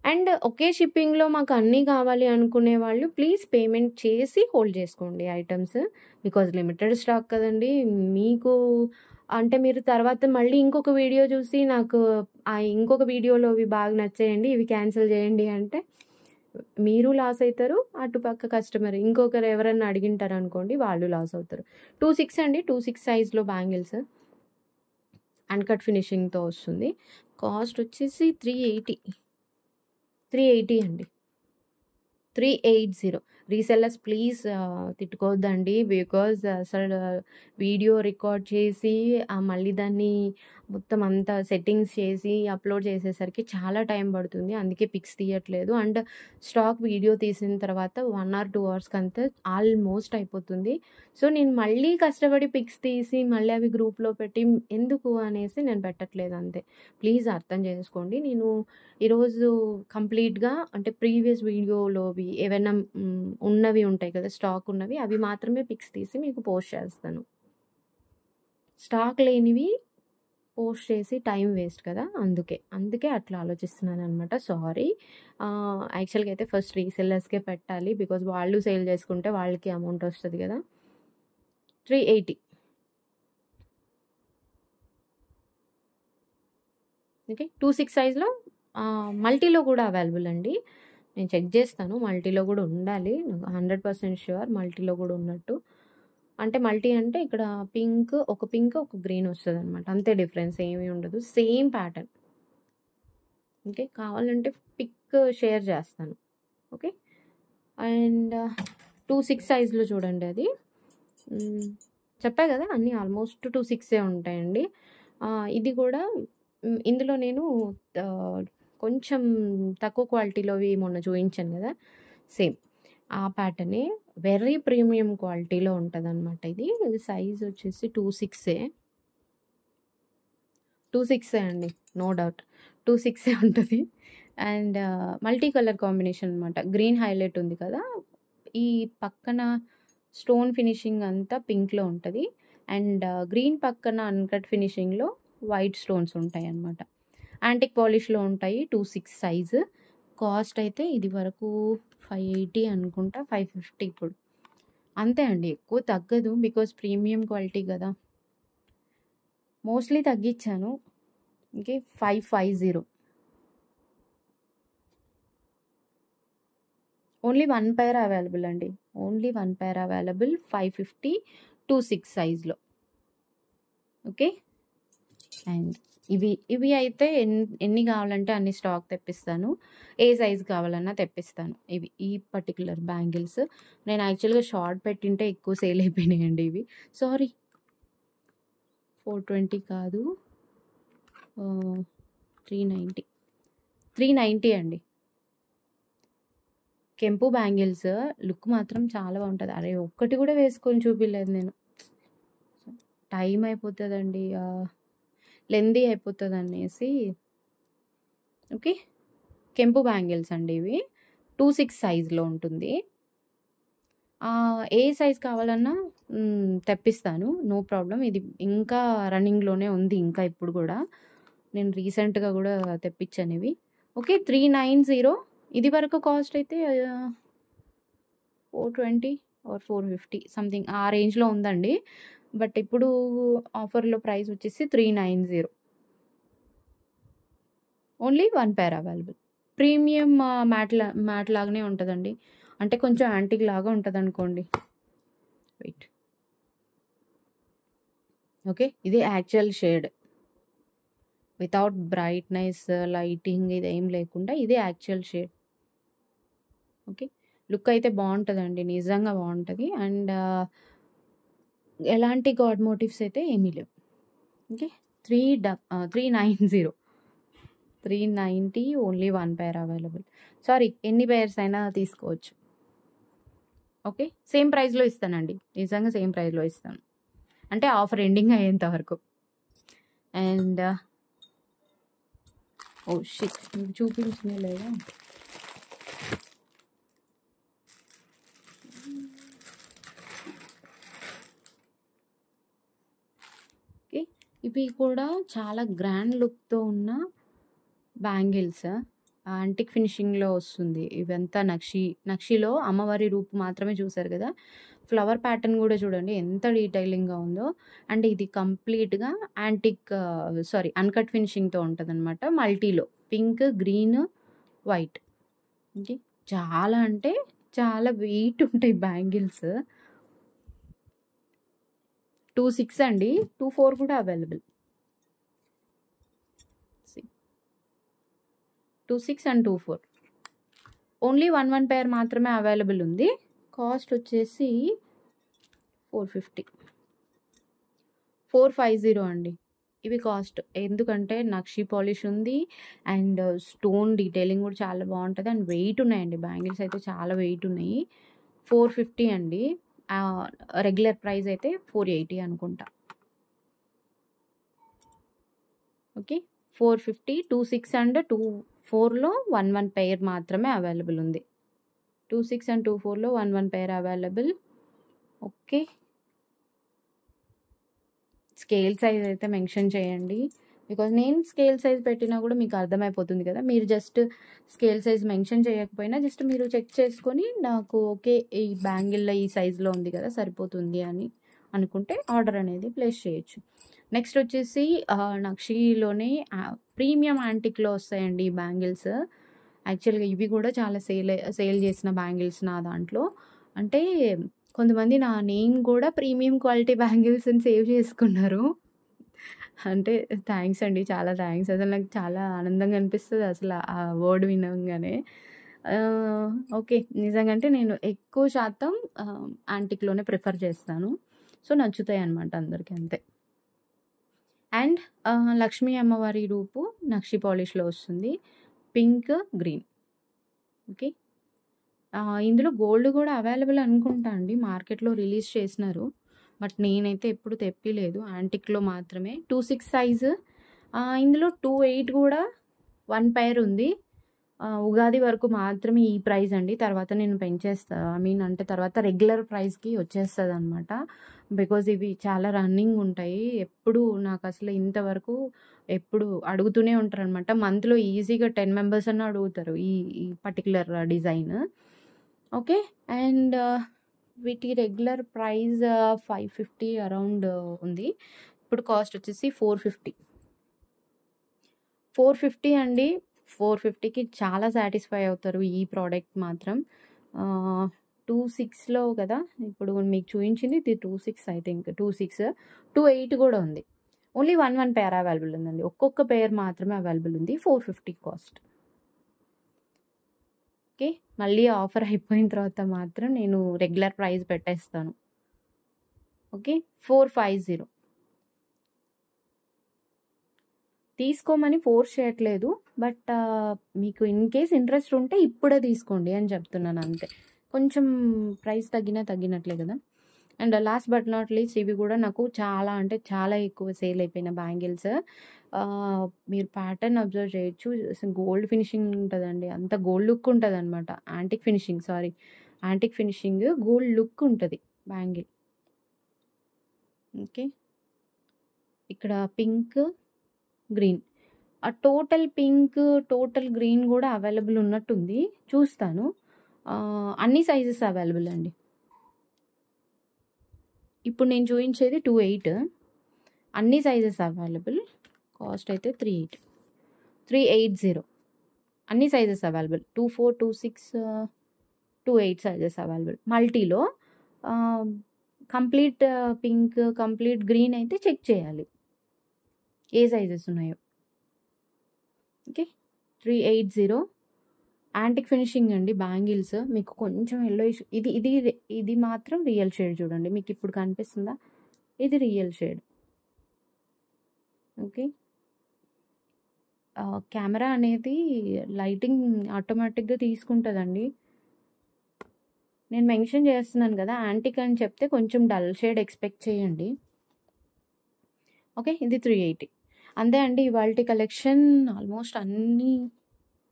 అండ్ ఒకే షిప్పింగ్‌లో మాకు అన్నీ కావాలి అనుకునే వాళ్ళు ప్లీజ్ పేమెంట్ చేసి హోల్డ్ చేసుకోండి ఐటెమ్స్. బికాజ్ లిమిటెడ్ స్టాక్ కదండీ! మీకు అంటే మీరు తర్వాత మళ్ళీ ఇంకొక వీడియో చూసి నాకు ఇంకొక వీడియోలో ఇవి బాగా నచ్చాయండి. ఇవి క్యాన్సిల్ చేయండి అంటే మీరు లాస్ అయితారు. అటుపక్క కస్టమర్ ఇంకొకరు ఎవరన్నా అడిగింటారనుకోండి వాళ్ళు లాస్ అవుతారు. 26 అండి. 26 సైజ్‌లో బ్యాంగిల్స్. అన్‌కట్ ఫినిషింగ్‌తో వస్తుంది. కాస్ట్ వచ్చేసి 380 అండి. 380. రీసెల్లర్స్ ప్లీజ్ తిట్టుకోవద్దండి. బికాజ్ అసలు వీడియో రికార్డ్ చేసి మళ్ళీ దాన్ని మొత్తం అంతా సెట్టింగ్స్ చేసి అప్లోడ్ చేసేసరికి చాలా టైం పడుతుంది. అందుకే పిక్స్ తీయట్లేదు. అండ్ స్టాక్ వీడియో తీసిన తర్వాత 1 ఆర్ 2 అవర్స్‌కంతా ఆల్మోస్ట్ అయిపోతుంది. సో, నేను మళ్ళీ కష్టపడి పిక్స్ తీసి మళ్ళీ అవి గ్రూప్‌లో పెట్టి ఎందుకు అనేసి నేను పెట్టట్లేదు అంతే. ప్లీజ్ అర్థం చేసుకోండి. నేను ఈరోజు కంప్లీట్‌గా అంటే ప్రీవియస్ వీడియోలోవి ఏవైనా ఉన్నవి ఉంటాయి కదా! స్టాక్ ఉన్నవి అవి మాత్రమే పిక్స్ తీసి మీకు పోస్ట్ చేస్తాను. స్టాక్ లేనివి పోస్ట్ చేసి టైం వేస్ట్ కదా! అందుకే అట్లా ఆలోచిస్తున్నాననమాట. సారీ. యాక్చువల్‌గా అయితే ఫస్ట్ రీసెల్లర్స్‌కే పెట్టాలి. బికాజ్ వాళ్ళు సేల్ చేసుకుంటే వాళ్ళకి అమౌంట్ వస్తది కదా! 380. ఓకే. 26 సైజ్‌లో మల్టీలో కూడా అవైలబుల్ అండి. నేను చెక్ చేస్తాను. మల్టీలో కూడా ఉండాలి. 100% ష్యూర్ మల్టీలో కూడా ఉన్నట్టు. అంటే మల్టీ అంటే ఇక్కడ ఒక పింక్, ఒక గ్రీన్ వస్తదనమాట. అంతే డిఫరెన్స్ ఏమీ ఉండదు. Same pattern. ఓకే. కావాలంటే పిక్ షేర్ చేస్తాను. ఓకే. అండ్ 26 సైజ్‌లో చూడండి అది. చెప్పా కదా! అన్నీ ఆల్మోస్ట్ 26 ఉంటాయండి. ఇది కూడా ఇందులో నేను కొంచెం తక్కువ క్వాలిటీలోవి మొన్న చూయించాను కదా! సేమ్ ఆ ప్యాటర్నే వెరీ ప్రీమియం క్వాలిటీలో ఉంటదనమాట ఇది. ఇది సైజ్ వచ్చేసి 26 అండి. No doubt. 26 ఉంటది. అండ్ మల్టీ కలర్ కాంబినేషన్ అనమాట. గ్రీన్ హైలైట్ ఉంది కదా! ఈ పక్కన స్టోన్ ఫినిషింగ్ అంతా పింక్‌లో ఉంటది. అండ్ గ్రీన్ పక్కన అన్‌కట్ ఫినిషింగ్‌లో వైట్ స్టోన్స్ ఉంటాయన్నమాట. యాంటిక్ పాలిష్‌లో ఉంటాయి. 26 సైజ్. కాస్ట్ అయితే ఇది వరకు 580 అనుకుంటా. 550 ఇప్పుడు. అంతే అండి. ఎక్కువ తగ్గదు. బికాజ్ ప్రీమియం క్వాలిటీ గదా! మోస్ట్‌లీ తగ్గిచ్చాను. ఓకే. 550. ఓన్లీ 1 పెయిర్ అవైలబుల్ అండి. ఓన్లీ 1 పెయిర్ అవైలబుల్ 550 26 సైజ్‌లో. ఓకే. అండ్ ఇవి అయితే ఎన్ని కావాలంటే అన్ని స్టాక్ తెప్పిస్తాను. ఏ సైజ్ కావాలన్నా తెప్పిస్తాను. ఈ పర్టిక్యులర్ బ్యాంగిల్స్. నేను యాక్చువల్‌గా షార్ట్ పెట్టింటే ఎక్కువ సేల్ అయిపోయినాయండి ఇవి. సారీ. 420 కాదు. 390. 390 అండి. కెంపు బ్యాంగిల్స్ లుక్ మాత్రం చాలా బావుంటది. అరే! ఒక్కటి కూడా వేసుకొని చూపియలేదు నేను. టైం అయిపోతదండి. లెంథీ అయిపోతదనేసి ఓకే. కెంపు బ్యాంగిల్స్ అండి ఇవి. 26 సైజ్‌లో ఉంటుంది. ఏ సైజ్ కావాలన్నా తెప్పిస్తాను. No problem. ఇది ఇంకా రన్నింగ్‌లోనే ఉంది ఇంకా ఇప్పుడు గూడా. నేను రీసెంట్‌గా గూడా తెప్పించానివి. ఓకే. 390. ఇది వరకు కాస్ట్ అయితే 420 ఆర్ 450 సంథింగ్ ఆ రేంజ్‌లో ఉందండి. బట్ ఇప్పుడు ఆఫర్‌లో ప్రైస్ వచ్చేసి 390. Only 1 pair available. Premium matte లాగానే ఉంటదండి. అంటే కొంచెం యాంటిక్ లాగా ఉంటదనుకోండి. వెయిట్. ఓకే. ఇది actual shade. Without brightness, lighting ఇదేం లేకుండా ఇదే యాక్చువల్ షేడ్. ఓకే. లుక్ అయితే బావుంటదండి. నిజంగా బావుంటది. అండ్ ఎలాంటి గాడ్ మోటివ్స్ అయితే ఏమీ లేవు. Okay. 390 390 only 1 pair available. Sorry, ఎన్ని పెయిర్స్ అయినా తీసుకోవచ్చు. ఓకే. సేమ్ ప్రైస్‌లో ఇస్తానండి. నిజంగా సేమ్ ప్రైస్‌లో ఇస్తాను. అంటే ఆఫర్ ఎండింగ్ అయ్యేంత వరకు. And oh shit! మీకు చూపించనే లేదా? ఓకే. ఇవి కూడా చాలా గ్రాండ్ లుక్‌తో ఉన్న బ్యాంగిల్స్. యాంటిక్ ఫినిషింగ్‌లో వస్తుంది. ఇవంతా నక్షిలో అమ్మవారి రూపు మాత్రమే చూసారు కదా! ఫ్లవర్ ప్యాటర్న్ కూడా చూడండి ఎంత డీటెయిలింగ్‌గా ఉందో. అండ్ ఇది కంప్లీట్‌గా యాంటిక్ అన్‌కట్ ఫినిషింగ్‌తో ఉంటదనమాట. మల్టీలో పింక్, గ్రీన్, వైట్. ఓకే. చాలా అంటే చాలా వెయిట్ ఉంటాయి బ్యాంగిల్స్. 26 అండి. 24 కూడా అవైలబుల్. 26 అండ్ 24 ఓన్లీ 1 పెయిర్ మాత్రమే అవైలబుల్ ఉంది. కాస్ట్ వచ్చేసి 450 450 అండి. ఇవి కాస్ట్. ఎందుకంటే నక్షి పాలిష్ ఉంది. అండ్ స్టోన్ డీటెయిలింగ్ కూడా చాలా బాగుంటుంది. అండ్ వెయిట్ ఉన్నాయండి. బ్యాంగిల్స్ అయితే చాలా వెయిట్ ఉన్నాయి. 450 అండి. రెగ్యులర్ ప్రైస్ అయితే 480 అనుకుంటా. ఓకే. 450, 26 అండ్ 24లో 1 పెయిర్ మాత్రమే అవైలబుల్ ఉంది. 26 అండ్ 24లో 1 pair available. Okay. Scale size అయితే మెన్షన్ చేయండి. బికాజ్ నేను స్కేల్ సైజ్ పెట్టినా కూడా మీకు అర్థమైపోతుంది కదా! మీరు జస్ట్ స్కేల్ సైజ్ మెన్షన్ చేయకపోయినా జస్ట్ మీరు చెక్ చేసుకొని నాకు ఓకే ఈ బ్యాంగిల్‌లో ఈ సైజులో ఉంది కదా! సరిపోతుంది అని అనుకుంటే ఆర్డర్ అనేది ప్లేస్ చేయొచ్చు. నెక్స్ట్ వచ్చేసి నక్షిలోనే ప్రీమియం యాంటిక్‌లో వస్తాయండి ఈ బ్యాంగిల్స్. యాక్చువల్‌గా ఇవి కూడా చాలా సేల్ చేసిన బ్యాంగిల్స్ నా దాంట్లో. అంటే కొంతమంది నా నేమ్ కూడా ప్రీమియం క్వాలిటీ బ్యాంగిల్స్ అని సేవ్ చేసుకున్నారు. అంటే థ్యాంక్స్ అండి. చాలా థ్యాంక్స్. అసలు నాకు చాలా ఆనందంగా అనిపిస్తది అసల ఆ వర్డ్ వినంగానే. ఓకే. నిజంగా అంటే నేను ఎక్కువ శాతం యాంటిక్‌లోనే ప్రిఫర్ చేస్తాను. సో, నచ్చుతాయన్నమాట అందరికి అంతే. అండ్ లక్ష్మీ అమ్మవారి రూపు నక్షి పాలిష్‌లో వస్తుంది. Pink, green. ఓకే. ఇందులో గోల్డ్ కూడా అవైలబుల్ అనుకుంటా అండి. మార్కెట్‌లో రిలీజ్ చేసినారు. బట్ నేనైతే ఎప్పుడు తెప్పిలేదు. యాంటిక్‌లో మాత్రమే. 26 సైజు. ఇందులో 28 కూడా 1 పెయిర్ ఉంది. ఉగాది వరకు మాత్రమే ఈ ప్రైస్ అండి. తర్వాత నేను పెంచేస్తా. అంటే తర్వాత రెగ్యులర్ ప్రైస్‌కి వచ్చేస్తదనమాట. బికాజ్ ఇవి చాలా రన్నింగ్ ఉంటాయి. ఎప్పుడు నాకసలు ఇంతవరకు ఎప్పుడు అడుగుతూనే ఉంటారనమాట. మంత్‌లో ఈజీగా 10 మెంబర్స్ అన్నా అడుగుతారు ఈ ఈ పర్టిక్యులర్ డిజైన్. ఓకే. అండ్ వీటి రెగ్యులర్ ప్రైస్ 550 అరౌండ్ ఉంది. ఇప్పుడు కాస్ట్ వచ్చేసి 450. 450 అండి. 450కి చాలా సాటిస్ఫై అవుతారు ఈ ప్రోడక్ట్ మాత్రం. 26లో కదా! ఇప్పుడు మీకు చూయించింది ఇది 26 ఐ థింక్. 26, 28 కూడా ఉంది. ఓన్లీ 1 పెయిర్ అవైలబుల్ ఉందండి. ఒక్కొక్క పెయిర్ మాత్రమే అవైలబుల్ ఉంది. 450 కాస్ట్. ఓకే. మళ్ళీ ఆఫర్ అయిపోయిన తర్వాత మాత్రం నేను రెగ్యులర్ ప్రైస్ పెట్టేస్తాను. ఓకే. 450. తీసుకోమని ఫోర్స్ చేయట్లేదు. బట్ మీకు ఇన్ కేస్ ఇంట్రెస్ట్ ఉంటే ఇప్పుడే తీసుకోండి అని చెప్తున్నాను అంతే. కొంచెం ప్రైస్ తగ్గినట్లే కదా! And last but not least ఇవి కూడా నాకు చాలా అంటే చాలా ఎక్కువ సేల్ అయిపోయిన బ్యాంగిల్స్. మీరు ప్యాటర్న్ అబ్జర్వ్ చేయొచ్చు. గోల్డ్ ఫినిషింగ్ ఉంటదండి. అంత గోల్డ్ లుక్ ఉంటదనమాట. యాంటిక్ ఫినిషింగ్ గోల్డ్ లుక్ ఉంటది బ్యాంగిల్. ఓకే. ఇక్కడ pink, green. Total pink, total green కూడా అవైలబుల్ ఉన్నట్టుంది. చూస్తాను. అన్ని సైజెస్ అవైలబుల్ అండి. ఇప్పుడు నేను చూయించేది 28. అన్ని సైజెస్ అవైలబుల్. కాస్ట్ అయితే 380. అన్ని సైజెస్ అవైలబుల్. 24, 26 2, 8 sizes available. మల్టీలో కంప్లీట్ పింక్, కంప్లీట్ గ్రీన్ అయితే చెక్ చేయాలి ఏ సైజెస్ ఉన్నాయో. ఓకే. 380 యాంటిక్ ఫినిషింగ్ అండి బ్యాంగిల్స్. మీకు కొంచెం యెల్లోయిష్ ఇది మాత్రం రియల్ షేడ్ చూడండి. మీకు ఇప్పుడు కనిపిస్తుందా? ఇది రియల్ షేడ్. ఓకే. కెమెరా అనేది లైటింగ్ ఆటోమేటిక్‌గా తీసుకుంటదండి. నేను మెన్షన్ చేస్తున్నాను కదా! యాంటిక్ అని చెప్తే కొంచెం డల్ షేడ్ ఎక్స్‌పెక్ట్ చేయండి. ఓకే. ఇది 380. అంతే అండి ఇవాల్టి కలెక్షన్ ఆల్మోస్ట్ అన్నీ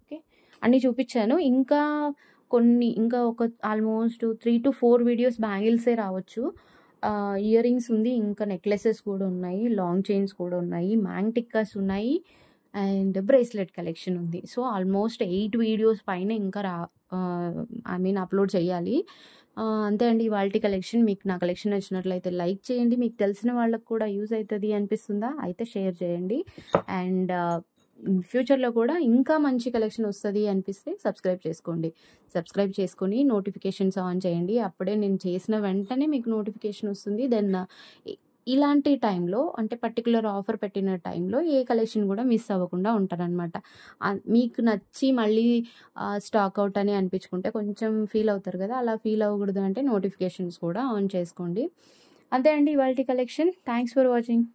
ఓకే. అన్నీ చూపిచ్చాను. ఇంకా ఒక ఆల్మోస్ట్ 3-4 వీడియోస్ బ్యాంగిల్సే రావచ్చు. ఇయర్ రింగ్స్ ఉంది. ఇంకా నెక్లెసెస్ కూడా ఉన్నాయి. లాంగ్ చైన్స్ కూడా ఉన్నాయి. మ్యాంగ్ టిక్కాస్ ఉన్నాయి. అండ్ బ్రేస్లెట్ కలెక్షన్ ఉంది. సో, ఆల్మోస్ట్ 8 వీడియోస్ పైన ఇంకా అప్‌లోడ్ చేయాలి. అంతే అండి ఇవాల్టి కలెక్షన్. మీకు నా కలెక్షన్ నచ్చినట్లయితే లైక్ చేయండి. మీకు తెలిసిన వాళ్ళకి కూడా యూజ్ అయితది అనిపిస్తుందా? అయితే షేర్ చేయండి. అండ్ ఫ్యూచర్‌లో కూడా ఇంకా మంచి కలెక్షన్ వస్తది అనిపిస్తే సబ్స్క్రైబ్ చేసుకోండి. సబ్స్క్రైబ్ చేసుకొని నోటిఫికేషన్స్ ఆన్ చేయండి. అప్పుడే నేను చేసిన వెంటనే మీకు నోటిఫికేషన్ వస్తుంది. దెన్ ఇలాంటి టైంలో అంటే పర్టిక్యులర్ ఆఫర్ పెట్టిన టైంలో ఏ కలెక్షన్ కూడా మిస్ అవ్వకుండా ఉంటారనమాట. మీకు నచ్చి మళ్ళీ స్టాక్ అవుట్ అని అనిపించుకుంటే కొంచెం ఫీల్ అవుతారు కదా! అలా ఫీల్ అవ్వకూడదు అంటే నోటిఫికేషన్స్ కూడా ఆన్ చేసుకోండి. అంతే అండి ఇవాల్టి కలెక్షన్. Thanks for watching.